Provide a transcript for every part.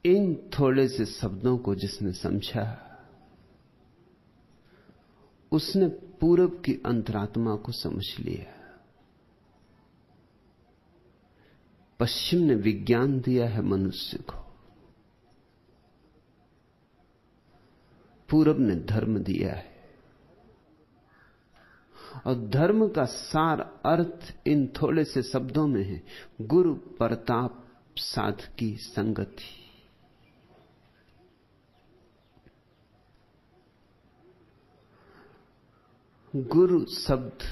इन थोड़े से शब्दों को जिसने समझा, उसने पूरब की अंतरात्मा को समझ लिया। पश्चिम ने विज्ञान दिया है मनुष्य को, पूरब ने धर्म दिया है। और धर्म का सार अर्थ इन थोड़े से शब्दों में है, गुरु प्रताप साधकी संगति। गुरु शब्द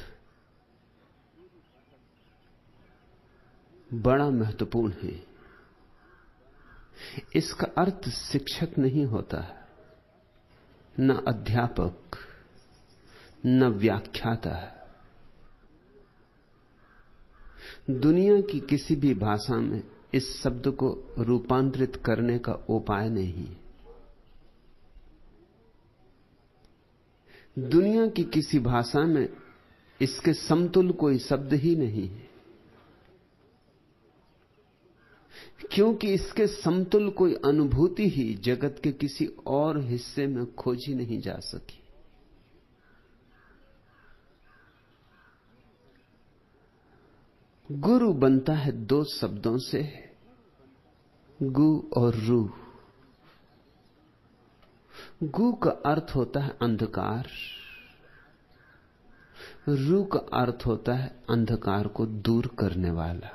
बड़ा महत्वपूर्ण है। इसका अर्थ शिक्षक नहीं होता, न अध्यापक, न व्याख्याता। दुनिया की किसी भी भाषा में इस शब्द को रूपांतरित करने का उपाय नहीं। दुनिया की किसी भाषा में इसके समतुल्य कोई शब्द ही नहीं है, क्योंकि इसके समतुल्य कोई अनुभूति ही जगत के किसी और हिस्से में खोजी नहीं जा सकी। गुरु बनता है दो शब्दों से, गु और रू। गु का अर्थ होता है अंधकार, रू का अर्थ होता है अंधकार को दूर करने वाला।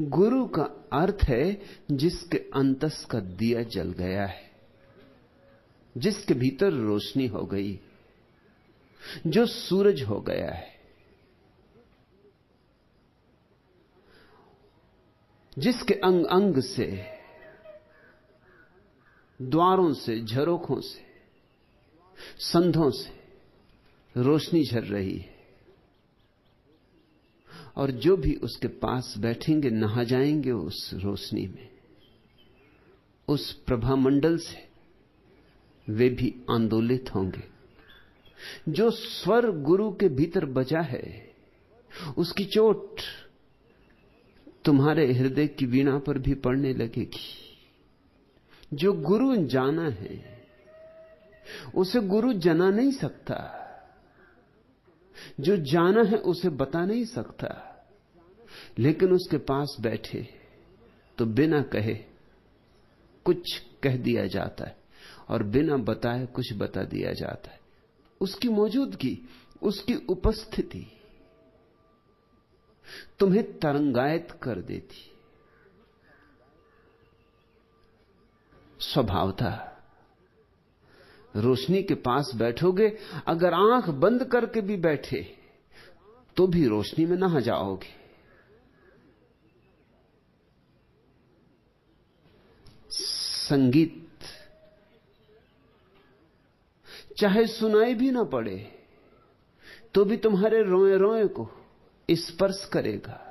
गुरु का अर्थ है जिसके अंतस का दिया जल गया है, जिसके भीतर रोशनी हो गई, जो सूरज हो गया है, जिसके अंग अंग से, द्वारों से, झरोखों से, संधों से रोशनी झर रही है। और जो भी उसके पास बैठेंगे नहा जाएंगे उस रोशनी में, उस प्रभामंडल से वे भी आंदोलित होंगे। जो स्वर गुरु के भीतर बजा है, उसकी चोट तुम्हारे हृदय की वीणा पर भी पड़ने लगेगी। जो गुरु जाना है उसे गुरु जना नहीं सकता, जो जाना है उसे बता नहीं सकता, लेकिन उसके पास बैठे तो बिना कहे कुछ कह दिया जाता है और बिना बताए कुछ बता दिया जाता है। उसकी मौजूदगी, उसकी उपस्थिति तुम्हें तरंगायत कर देती। स्वभावतः रोशनी के पास बैठोगे, अगर आंख बंद करके भी बैठे तो भी रोशनी में नहा जाओगे। संगीत चाहे सुनाई भी ना पड़े तो भी तुम्हारे रोए रोए को स्पर्श करेगा।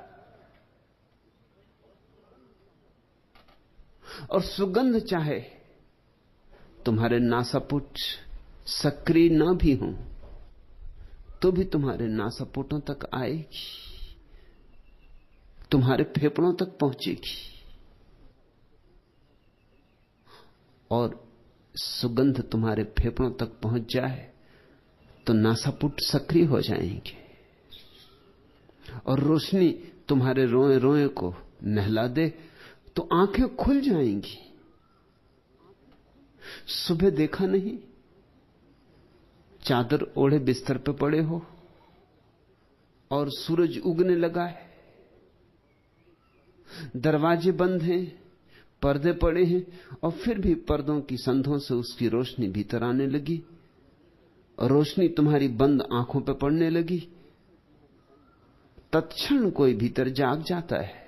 और सुगंध चाहे तुम्हारे नासापुट सक्रिय ना भी हो तो भी तुम्हारे नासापुटों तक आएगी, तुम्हारे फेफड़ों तक पहुंचेगी। और सुगंध तुम्हारे फेफड़ों तक पहुंच जाए तो नासापुट सक्रिय हो जाएंगे और रोशनी तुम्हारे रोए रोए को नहला दे तो आंखें खुल जाएंगी। सुबह देखा नहीं, चादर ओढ़े बिस्तर पे पड़े हो और सूरज उगने लगा है, दरवाजे बंद हैं, पर्दे पड़े हैं, और फिर भी पर्दों की संधों से उसकी रोशनी भीतर आने लगी और रोशनी तुम्हारी बंद आंखों पे पड़ने लगी। तत्क्षण कोई भीतर जाग जाता है,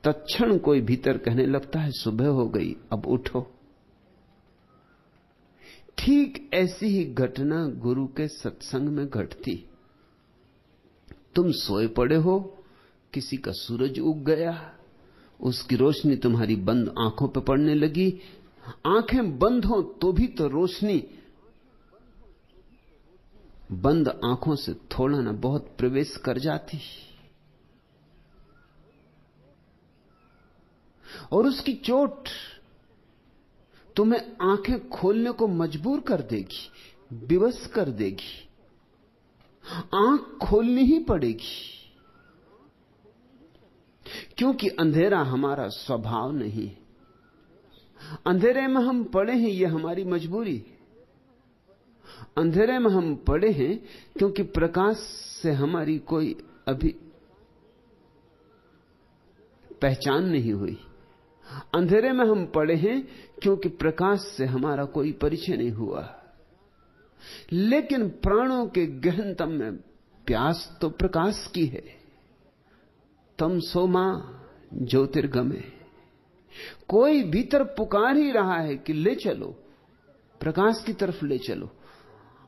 तत्क्षण कोई भीतर कहने लगता है सुबह हो गई, अब उठो। ठीक ऐसी ही घटना गुरु के सत्संग में घटती। तुम सोए पड़े हो, किसी का सूरज उग गया, उसकी रोशनी तुम्हारी बंद आंखों पर पड़ने लगी। आंखें बंद हो तो भी तो रोशनी बंद आंखों से थोड़ा ना बहुत प्रवेश कर जाती। और उसकी चोट तुम्हें आंखें खोलने को मजबूर कर देगी, विवश कर देगी। आंख खोलनी ही पड़ेगी, क्योंकि अंधेरा हमारा स्वभाव नहीं है। अंधेरे में हम पड़े हैं, यह हमारी मजबूरी है। अंधेरे में हम पड़े हैं क्योंकि प्रकाश से हमारी कोई अभी पहचान नहीं हुई। अंधेरे में हम पड़े हैं क्योंकि प्रकाश से हमारा कोई परिचय नहीं हुआ। लेकिन प्राणों के गहनतम में प्यास तो प्रकाश की है। तम सोमा ज्योतिर्गमे, कोई भीतर पुकार ही रहा है कि ले चलो, प्रकाश की तरफ ले चलो।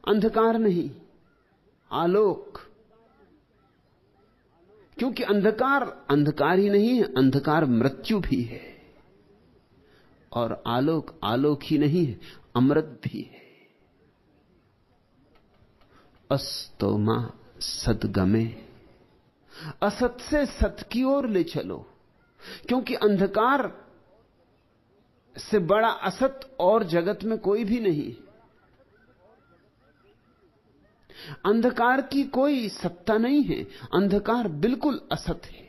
अंधकार नहीं, आलोक। क्योंकि अंधकार अंधकार ही नहीं है, अंधकार मृत्यु भी है। और आलोक आलोक ही नहीं है, अमृत भी है। अस्तोमा सद्गमे, असत से सत की ओर ले चलो। क्योंकि अंधकार से बड़ा असत और जगत में कोई भी नहीं। अंधकार की कोई सत्ता नहीं है, अंधकार बिल्कुल असत है।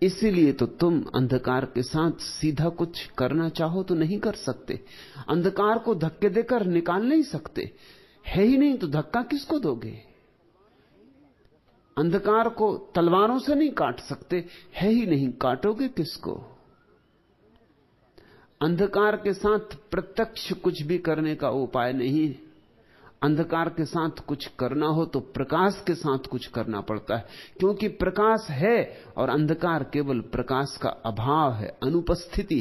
इसीलिए तो तुम अंधकार के साथ सीधा कुछ करना चाहो तो नहीं कर सकते। अंधकार को धक्के देकर निकाल नहीं सकते, है ही नहीं तो धक्का किसको दोगे? अंधकार को तलवारों से नहीं काट सकते, है ही नहीं, काटोगे किसको? अंधकार के साथ प्रत्यक्ष कुछ भी करने का उपाय नहीं है। अंधकार के साथ कुछ करना हो तो प्रकाश के साथ कुछ करना पड़ता है, क्योंकि प्रकाश है और अंधकार केवल प्रकाश का अभाव है, अनुपस्थिति।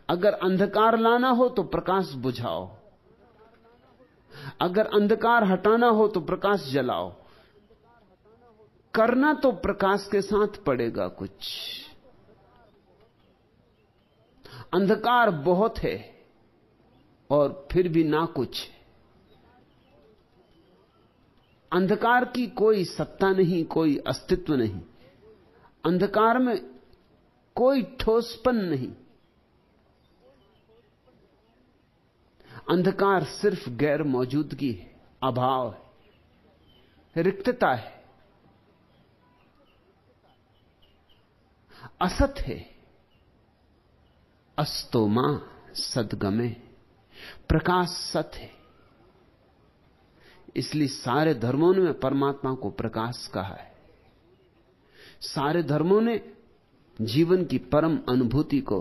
अगर अंधकार लाना हो तो प्रकाश बुझाओ, अगर अंधकार हटाना हो तो प्रकाश जलाओ। करना तो प्रकाश के साथ पड़ेगा कुछ। अंधकार बहुत है और फिर भी ना कुछ। अंधकार की कोई सत्ता नहीं, कोई अस्तित्व नहीं। अंधकार में कोई ठोसपन नहीं। अंधकार सिर्फ गैर मौजूदगी है, अभाव है, रिक्तता है, असत है। अस्तोमा सद्गमे, प्रकाश सत है। इसलिए सारे धर्मों ने परमात्मा को प्रकाश कहा है। सारे धर्मों ने जीवन की परम अनुभूति को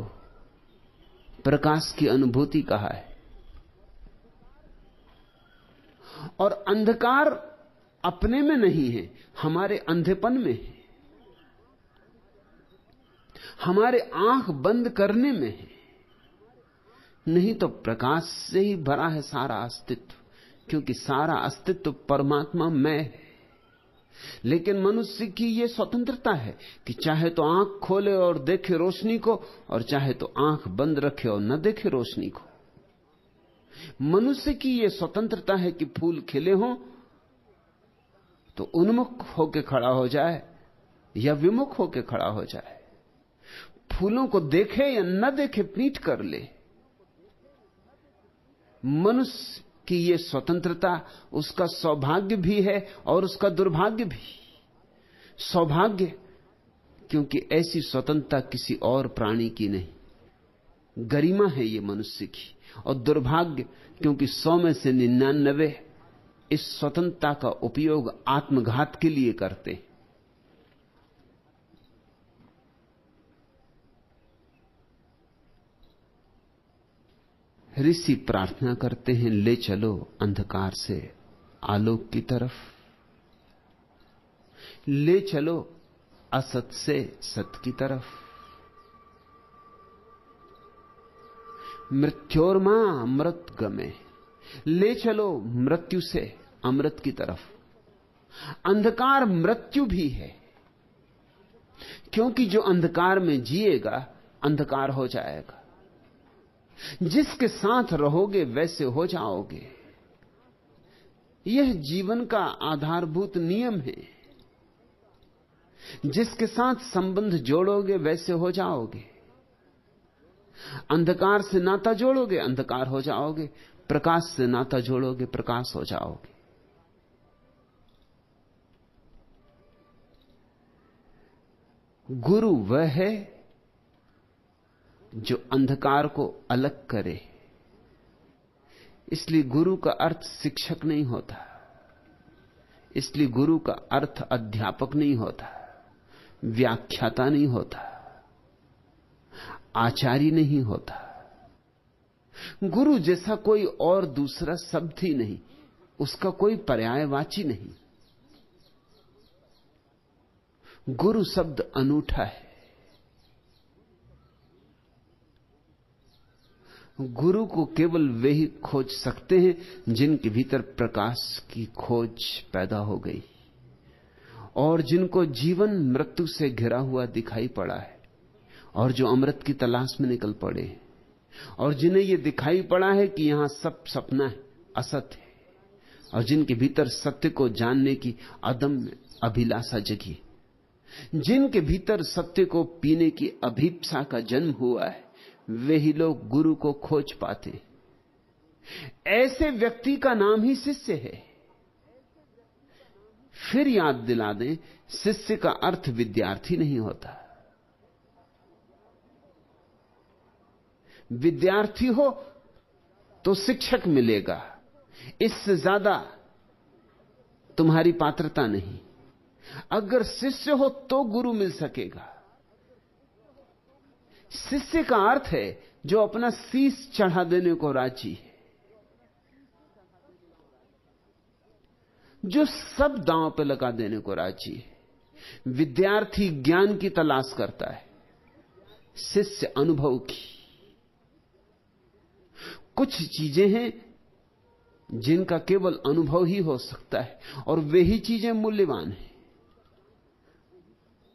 प्रकाश की अनुभूति कहा है। और अंधकार अपने में नहीं है, हमारे अंधेपन में है, हमारे आंख बंद करने में है। नहीं तो प्रकाश से ही भरा है सारा अस्तित्व, क्योंकि सारा अस्तित्व परमात्मा में है। लेकिन मनुष्य की यह स्वतंत्रता है कि चाहे तो आंख खोले और देखे रोशनी को, और चाहे तो आंख बंद रखे और न देखे रोशनी को। मनुष्य की यह स्वतंत्रता है कि फूल खिले हों तो उन्मुख होकर खड़ा हो जाए या विमुख होकर खड़ा हो जाए, फूलों को देखे या न देखे पीठ कर ले। मनुष्य कि यह स्वतंत्रता उसका सौभाग्य भी है और उसका दुर्भाग्य भी। सौभाग्य क्योंकि ऐसी स्वतंत्रता किसी और प्राणी की नहीं, गरिमा है यह मनुष्य की। और दुर्भाग्य क्योंकि 100 में से 99 इस स्वतंत्रता का उपयोग आत्मघात के लिए करते। ऋषि प्रार्थना करते हैं, ले चलो अंधकार से आलोक की तरफ, ले चलो असत से सत की तरफ। मृत्योर्मा अमृत गमे, ले चलो मृत्यु से अमृत की तरफ। अंधकार मृत्यु भी है, क्योंकि जो अंधकार में जिएगा अंधकार हो जाएगा। जिसके साथ रहोगे वैसे हो जाओगे। यह जीवन का आधारभूत नियम है। जिसके साथ संबंध जोड़ोगे वैसे हो जाओगे। अंधकार से नाता जोड़ोगे, अंधकार हो जाओगे। प्रकाश से नाता जोड़ोगे, प्रकाश हो जाओगे। गुरु वह है जो अंधकार को अलग करे। इसलिए गुरु का अर्थ शिक्षक नहीं होता, इसलिए गुरु का अर्थ अध्यापक नहीं होता, व्याख्याता नहीं होता, आचार्य नहीं होता। गुरु जैसा कोई और दूसरा शब्द ही नहीं, उसका कोई पर्यायवाची नहीं। गुरु शब्द अनूठा है। गुरु को केवल वे ही खोज सकते हैं जिनके भीतर प्रकाश की खोज पैदा हो गई और जिनको जीवन मृत्यु से घिरा हुआ दिखाई पड़ा है और जो अमृत की तलाश में निकल पड़े हैं और जिन्हें यह दिखाई पड़ा है कि यहां सब सपना है, असत है, और जिनके भीतर सत्य को जानने की अदम्य अभिलाषा जगी, जिनके भीतर सत्य को पीने की अभीप्सा का जन्म हुआ है, वे ही लोग गुरु को खोज पाते। ऐसे व्यक्ति का नाम ही शिष्य है। फिर याद दिला दें, शिष्य का अर्थ विद्यार्थी नहीं होता। विद्यार्थी हो तो शिक्षक मिलेगा, इससे ज्यादा तुम्हारी पात्रता नहीं। अगर शिष्य हो तो गुरु मिल सकेगा। शिष्य का अर्थ है जो अपना शीश चढ़ा देने को राजी है, जो सब दांव पे लगा देने को राजी है। विद्यार्थी ज्ञान की तलाश करता है, शिष्य अनुभव की। कुछ चीजें हैं जिनका केवल अनुभव ही हो सकता है और वे ही चीजें मूल्यवान हैं।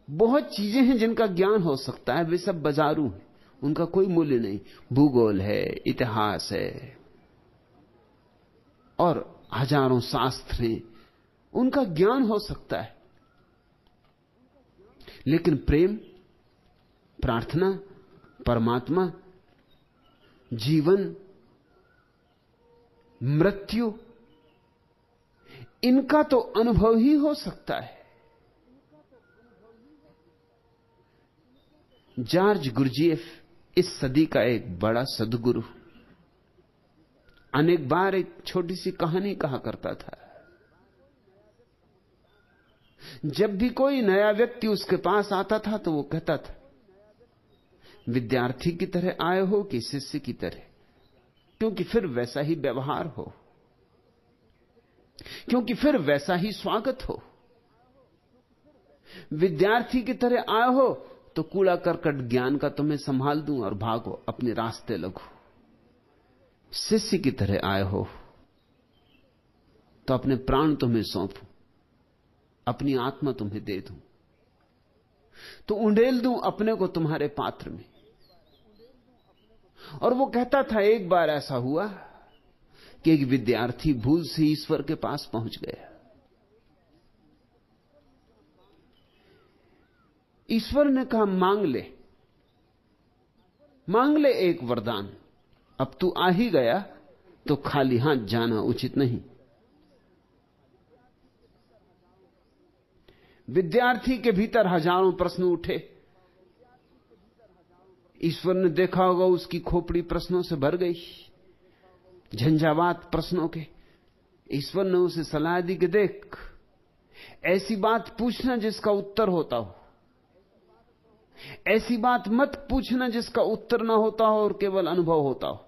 बहुत चीजें हैं जिनका ज्ञान हो सकता है, वे सब बाजारू हैं, उनका कोई मूल्य नहीं। भूगोल है, इतिहास है और हजारों शास्त्र हैं, उनका ज्ञान हो सकता है। लेकिन प्रेम, प्रार्थना, परमात्मा, जीवन, मृत्यु, इनका तो अनुभव ही हो सकता है। जॉर्ज गुरजीएफ इस सदी का एक बड़ा सद्गुरु अनेक बार एक छोटी सी कहानी कहा करता था। जब भी कोई नया व्यक्ति उसके पास आता था तो वो कहता था, विद्यार्थी की तरह आए हो कि शिष्य की तरह, क्योंकि फिर वैसा ही व्यवहार हो, क्योंकि फिर वैसा ही स्वागत हो। विद्यार्थी की तरह आए हो तो कूड़ा करकट ज्ञान का तुम्हें संभाल दूं और भागो, अपने रास्ते लगो। शिष्य की तरह आए हो तो अपने प्राण तुम्हें सौंपूं, अपनी आत्मा तुम्हें दे दूं, तो उंडेल दूं अपने को तुम्हारे पात्र में। और वो कहता था, एक बार ऐसा हुआ कि एक विद्यार्थी भूल से ईश्वर के पास पहुंच गया। ईश्वर ने कहा, मांग ले एक वरदान। अब तू आ ही गया तो खाली हाथ जाना उचित नहीं। विद्यार्थी के भीतर हजारों प्रश्न उठे। ईश्वर ने देखा होगा उसकी खोपड़ी प्रश्नों से भर गई, झंझावात प्रश्नों के। ईश्वर ने उसे सलाह दी कि देख, ऐसी बात पूछना जिसका उत्तर होता हो, ऐसी बात मत पूछना जिसका उत्तर ना होता हो और केवल अनुभव होता हो।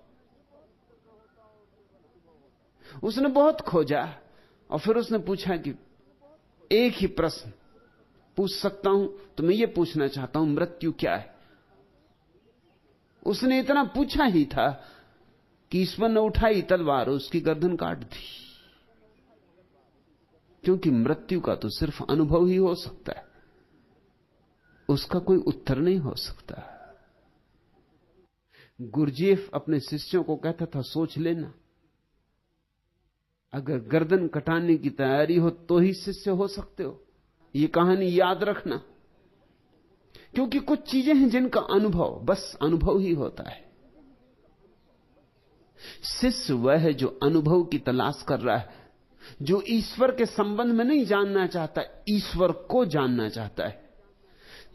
उसने बहुत खोजा और फिर उसने पूछा कि एक ही प्रश्न पूछ सकता हूं, तो मैं ये पूछना चाहता हूं, मृत्यु क्या है? उसने इतना पूछा ही था कि ईश्वर ने उठाई तलवार, उसकी गर्दन काट दी। क्योंकि मृत्यु का तो सिर्फ अनुभव ही हो सकता है, उसका कोई उत्तर नहीं हो सकता। गुरजीएफ अपने शिष्यों को कहता था, सोच लेना, अगर गर्दन कटाने की तैयारी हो तो ही शिष्य हो सकते हो। ये कहानी याद रखना। क्योंकि कुछ चीजें हैं जिनका अनुभव बस अनुभव ही होता है। शिष्य वह है जो अनुभव की तलाश कर रहा है, जो ईश्वर के संबंध में नहीं जानना चाहता, ईश्वर को जानना चाहता है,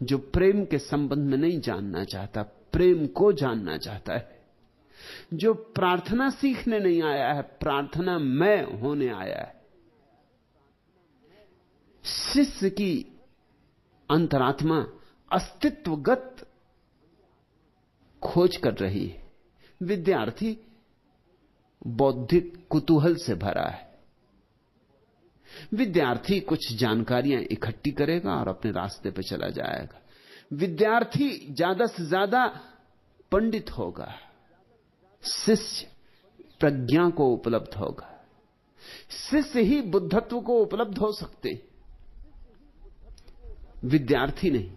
जो प्रेम के संबंध में नहीं जानना चाहता, प्रेम को जानना चाहता है, जो प्रार्थना सीखने नहीं आया है, प्रार्थना में होने आया है। शिष्य की अंतरात्मा अस्तित्वगत खोज कर रही है, विद्यार्थी बौद्धिक कुतूहल से भरा है। विद्यार्थी कुछ जानकारियां इकट्ठी करेगा और अपने रास्ते पर चला जाएगा। विद्यार्थी ज्यादा से ज्यादा पंडित होगा, शिष्य प्रज्ञा को उपलब्ध होगा। शिष्य ही बुद्धत्व को उपलब्ध हो सकते, विद्यार्थी नहीं।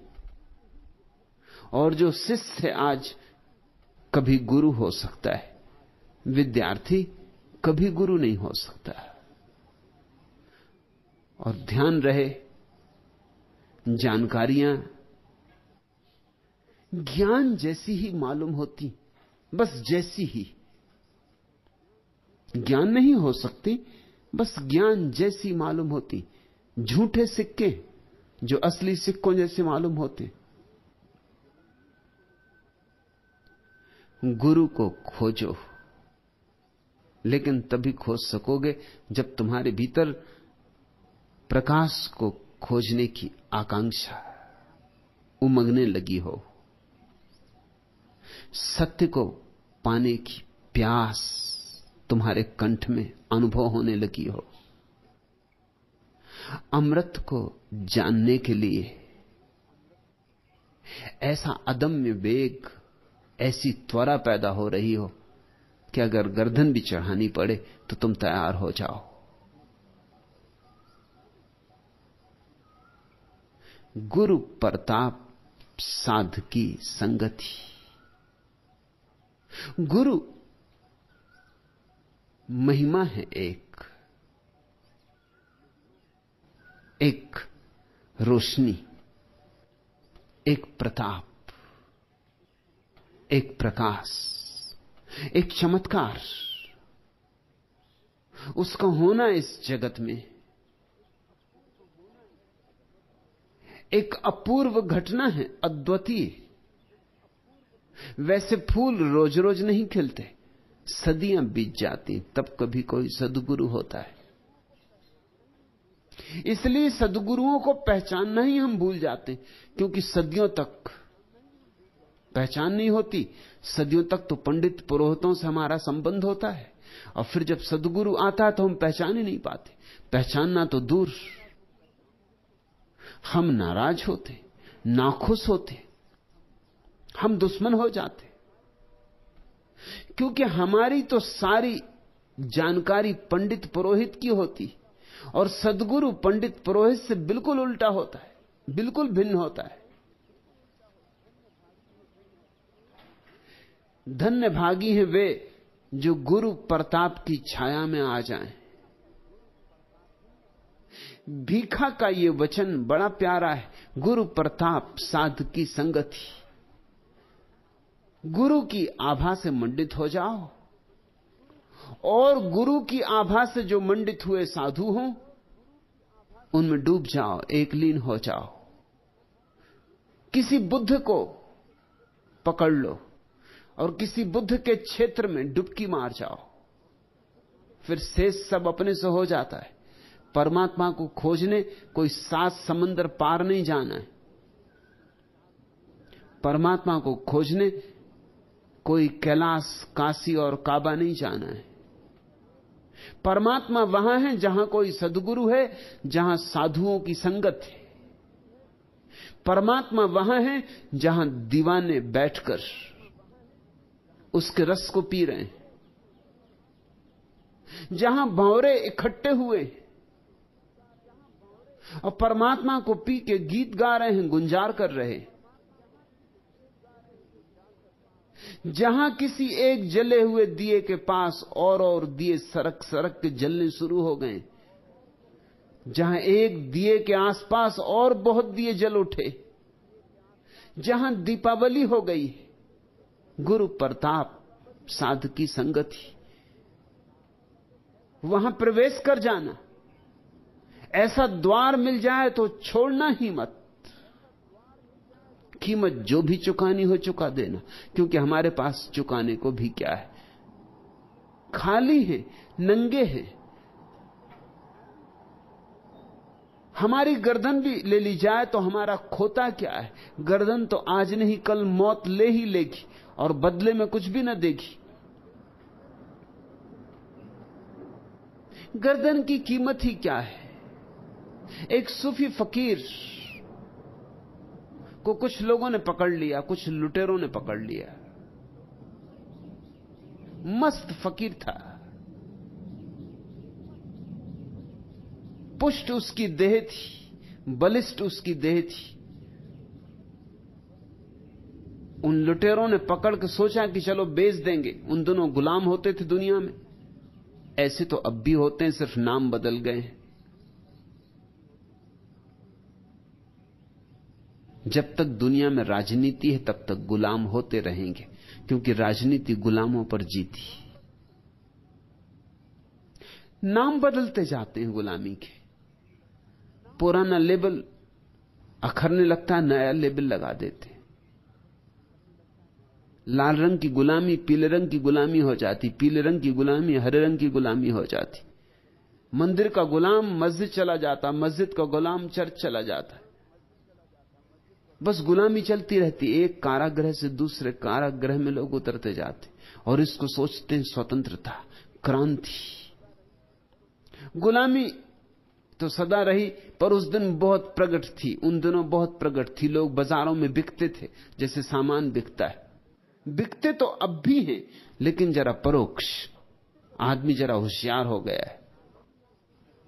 और जो शिष्य आज कभी गुरु हो सकता है, विद्यार्थी कभी गुरु नहीं हो सकता। और ध्यान रहे, जानकारियां ज्ञान जैसी ही मालूम होती, बस जैसी ही। ज्ञान नहीं हो सकती, बस ज्ञान जैसी मालूम होती। झूठे सिक्के जो असली सिक्कों जैसे मालूम होते। गुरु को खोजो, लेकिन तभी खोज सकोगे जब तुम्हारे भीतर प्रकाश को खोजने की आकांक्षा उमगने लगी हो, सत्य को पाने की प्यास तुम्हारे कंठ में अनुभव होने लगी हो, अमृत को जानने के लिए ऐसा अदम्य वेग, ऐसी त्वरा पैदा हो रही हो कि अगर गर्दन भी चढ़ानी पड़े तो तुम तैयार हो जाओ। गुरु प्रताप साध की संगति। गुरु महिमा है, एक रोशनी, एक प्रताप, एक प्रकाश, एक चमत्कार। उसका होना इस जगत में एक अपूर्व घटना है, अद्वितीय। वैसे फूल रोज रोज नहीं खिलते, सदियां बीत जाती तब कभी कोई सद्गुरु होता है। इसलिए सद्गुरुओं को पहचानना ही हम भूल जाते, क्योंकि सदियों तक पहचान नहीं होती। सदियों तक तो पंडित पुरोहितों से हमारा संबंध होता है, और फिर जब सद्गुरु आता है तो हम पहचान ही नहीं पाते। पहचानना तो दूर, हम नाराज होते, नाखुश होते, हम दुश्मन हो जाते, क्योंकि हमारी तो सारी जानकारी पंडित पुरोहित की होती, और सद्गुरु पंडित पुरोहित से बिल्कुल उल्टा होता है, बिल्कुल भिन्न होता है। धन्य भागी हैं वे जो गुरु प्रताप की छाया में आ जाएं। भीखा का ये वचन बड़ा प्यारा है, गुरु प्रताप साध की संगति। गुरु की आभा से मंडित हो जाओ, और गुरु की आभा से जो मंडित हुए साधु हों उनमें डूब जाओ, एक लीन हो जाओ। किसी बुद्ध को पकड़ लो और किसी बुद्ध के क्षेत्र में डुबकी मार जाओ, फिर शेष सब अपने से हो जाता है। परमात्मा को खोजने कोई 7 समंदर पार नहीं जाना है। परमात्मा को खोजने कोई कैलाश, काशी और काबा नहीं जाना है। परमात्मा वहां है जहां कोई सद्गुरु है, जहां साधुओं की संगत है। परमात्मा वहां है जहां दीवाने बैठकर उसके रस को पी रहे हैं, जहां भंवरे इकट्ठे हुए और परमात्मा को पी के गीत गा रहे हैं, गुंजार कर रहे हैं। जहां किसी एक जले हुए दिए के पास और दिए सरक सरक के जलने शुरू हो गए, जहां एक दिए के आसपास और बहुत दिए जल उठे, जहां दीपावली हो गई, गुरु प्रताप साधकी संगति, वहां प्रवेश कर जाना। ऐसा द्वार मिल जाए तो छोड़ना ही मत। कीमत जो भी चुकानी हो चुका देना, क्योंकि हमारे पास चुकाने को भी क्या है, खाली है, नंगे हैं। हमारी गर्दन भी ले ली जाए तो हमारा खोता क्या है? गर्दन तो आज नहीं कल मौत ले ही लेगी और बदले में कुछ भी न देगी। गर्दन की कीमत ही क्या है? एक सूफी फकीर को कुछ लोगों ने पकड़ लिया, कुछ लुटेरों ने पकड़ लिया। मस्त फकीर था, पुष्ट उसकी देह थी, बलिष्ठ उसकी देह थी। उन लुटेरों ने पकड़ के सोचा कि चलो बेच देंगे। उन दोनों गुलाम होते थे दुनिया में, ऐसे तो अब भी होते हैं, सिर्फ नाम बदल गए हैं। जब तक दुनिया में राजनीति है तब तक गुलाम होते रहेंगे, क्योंकि राजनीति गुलामों पर जीती। नाम बदलते जाते हैं गुलामी के। पुराना लेबल अखरने लगता है, नया लेबल लगा देते। लाल रंग की गुलामी पीले रंग की गुलामी हो जाती, पीले रंग की गुलामी हरे रंग की गुलामी हो जाती। मंदिर का गुलाम मस्जिद चला जाता, मस्जिद का गुलाम चर्च चला जाता। बस गुलामी चलती रहती। एक कारागृह से दूसरे कारागृह में लोग उतरते जाते और इसको सोचते हैं स्वतंत्रता, क्रांति। गुलामी तो सदा रही, पर उस दिन बहुत प्रकट थी, उन दिनों बहुत प्रकट थी। लोग बाजारों में बिकते थे जैसे सामान बिकता है। बिकते तो अब भी हैं, लेकिन जरा परोक्ष। आदमी जरा होशियार हो गया है,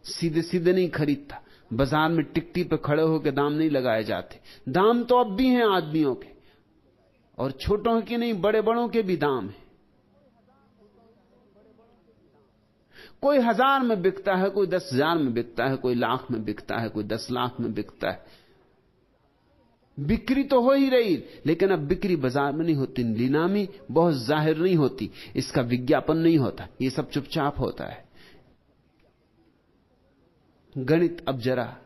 सीधे सीधे नहीं खरीदता। बाजार में टिकटी पे खड़े होकर दाम नहीं लगाए जाते। दाम तो अब भी हैं आदमियों के, और छोटों के नहीं, बड़े बड़ों के भी दाम है। कोई 1000 में बिकता है, कोई 10,000 में बिकता है, कोई लाख में बिकता है, कोई 10 लाख में बिकता है। बिक्री तो हो ही रही, लेकिन अब बिक्री बाजार में नहीं होती। नीलामी बहुत जाहिर नहीं होती, इसका विज्ञापन नहीं होता, ये सब चुपचाप होता है। गणित अब जरा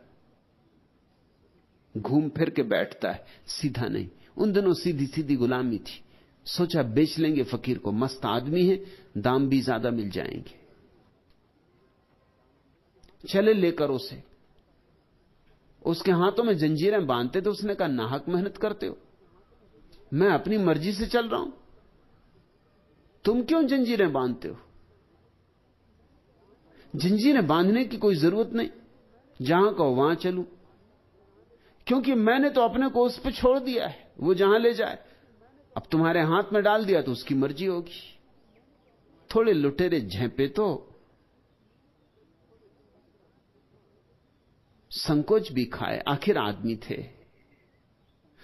घूम फिर के बैठता है, सीधा नहीं। उन दिनों सीधी सीधी गुलामी थी। सोचा बेच लेंगे फकीर को, मस्त आदमी है, दाम भी ज्यादा मिल जाएंगे। चले लेकर उसे, उसके हाथों में जंजीरें बांधते थे। उसने कहा, नाहक मेहनत करते हो, मैं अपनी मर्जी से चल रहा हूं, तुम क्यों जंजीरें बांधते हो? जंजीरें बांधने की कोई जरूरत नहीं, जहां कहो वहां चलूं, क्योंकि मैंने तो अपने को उस पर छोड़ दिया है, वो जहां ले जाए। अब तुम्हारे हाथ में डाल दिया तो उसकी मर्जी होगी। थोड़े लुटेरे झेपे तो संकोच भी खाए, आखिर आदमी थे।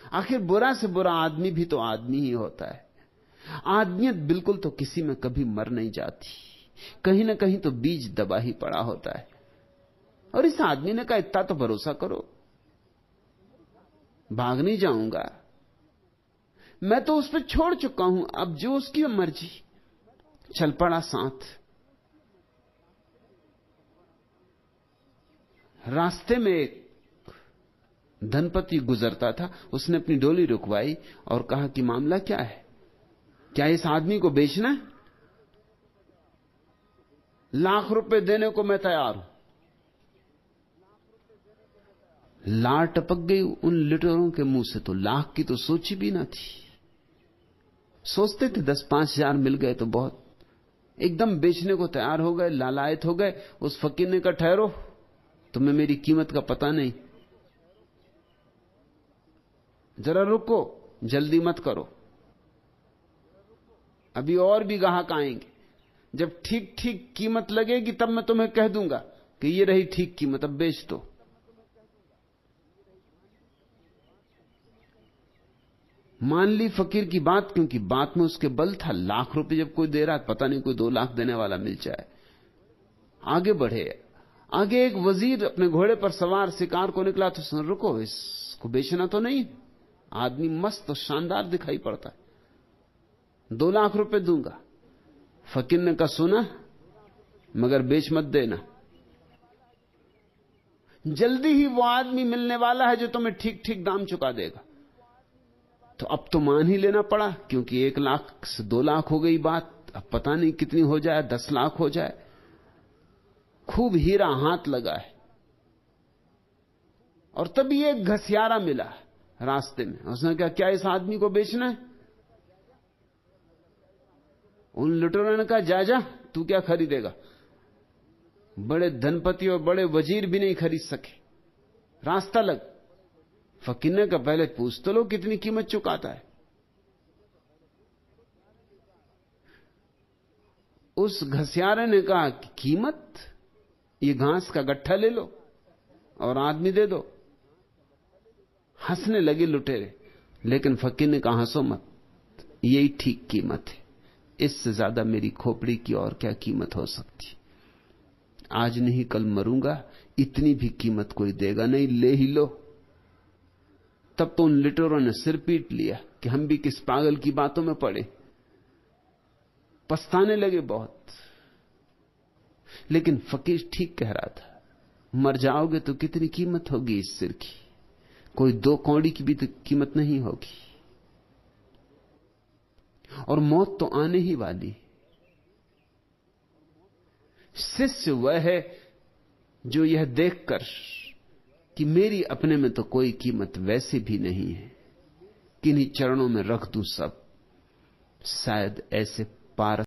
आखिर बुरा से बुरा आदमी भी तो आदमी ही होता है। आदमियत बिल्कुल तो किसी में कभी मर नहीं जाती, कहीं ना कहीं तो बीज दबा ही पड़ा होता है। और इस आदमी ने कहा, इतना तो भरोसा करो, भाग नहीं जाऊंगा, मैं तो उस पर छोड़ चुका हूं, अब जो उसकी मर्जी। चल पड़ा साथ। रास्ते में एक धनपति गुजरता था, उसने अपनी डोली रुकवाई और कहा कि मामला क्या है, क्या इस आदमी को बेचना है? लाख रुपए देने को मैं तैयार हूं। लार टपक गई उन लुटेरों के मुंह से, तो लाख की तो सोची भी ना थी। सोचते थे 10-5 हजार मिल गए तो बहुत, एकदम बेचने को तैयार हो गए, लालायत हो गए। उस फकीर ने कहा, ठहरो, तुम्हें मेरी कीमत का पता नहीं, जरा रुको, जल्दी मत करो, अभी और भी ग्राहक आएंगे। जब ठीक ठीक कीमत लगेगी तब मैं तुम्हें कह दूंगा कि ये रही ठीक कीमत, अब बेच दो। मान ली फकीर की बात, क्योंकि बात में उसके बल था। लाख रुपए जब कोई दे रहा, पता नहीं कोई 2 लाख देने वाला मिल जाए। आगे बढ़े। आगे एक वजीर अपने घोड़े पर सवार शिकार को निकला तो सुन, रुको, इसको बेचना तो नहीं। आदमी मस्त और शानदार दिखाई पड़ता है। 2 लाख रुपए दूंगा। फकीर ने कहा सुना, मगर बेच मत देना। जल्दी ही वो आदमी मिलने वाला है जो तुम्हें ठीक ठीक दाम चुका देगा। तो अब तो मान ही लेना पड़ा, क्योंकि 1 लाख से 2 लाख हो गई बात। अब पता नहीं कितनी हो जाए, 10 लाख हो जाए। खूब हीरा हाथ लगा है। और तभी एक घसियारा मिला रास्ते में। उसने कहा क्या इस आदमी को बेचना है? उन लुटेरों ने कहा जा जा, तू क्या खरीदेगा? बड़े धनपति और बड़े वजीर भी नहीं खरीद सके, रास्ता लग। फकीर ने कहा पहले पूछ तो लो कितनी कीमत चुकाता है। उस घसियारे ने कहा कि कीमत, ये घास का गट्ठा ले लो और आदमी दे दो। हंसने लगे लुटेरे, लेकिन फकीर ने कहा हंसो मत, यही ठीक कीमत है। इससे ज्यादा मेरी खोपड़ी की और क्या कीमत हो सकती? आज नहीं कल मरूंगा, इतनी भी कीमत कोई देगा नहीं, ले ही लो। तब तो उन लुटेरों ने सिर पीट लिया कि हम भी किस पागल की बातों में पड़े। पछताने लगे बहुत। लेकिन फकीर ठीक कह रहा था, मर जाओगे तो कितनी कीमत होगी इस सिर की? कोई 2 कौड़ी की भी तो कीमत नहीं होगी। और मौत तो आने ही वाली। शिष्य वह है जो यह देखकर कि मेरी अपने में तो कोई कीमत वैसे भी नहीं है, किन्हीं चरणों में रख दूं सब, शायद ऐसे पार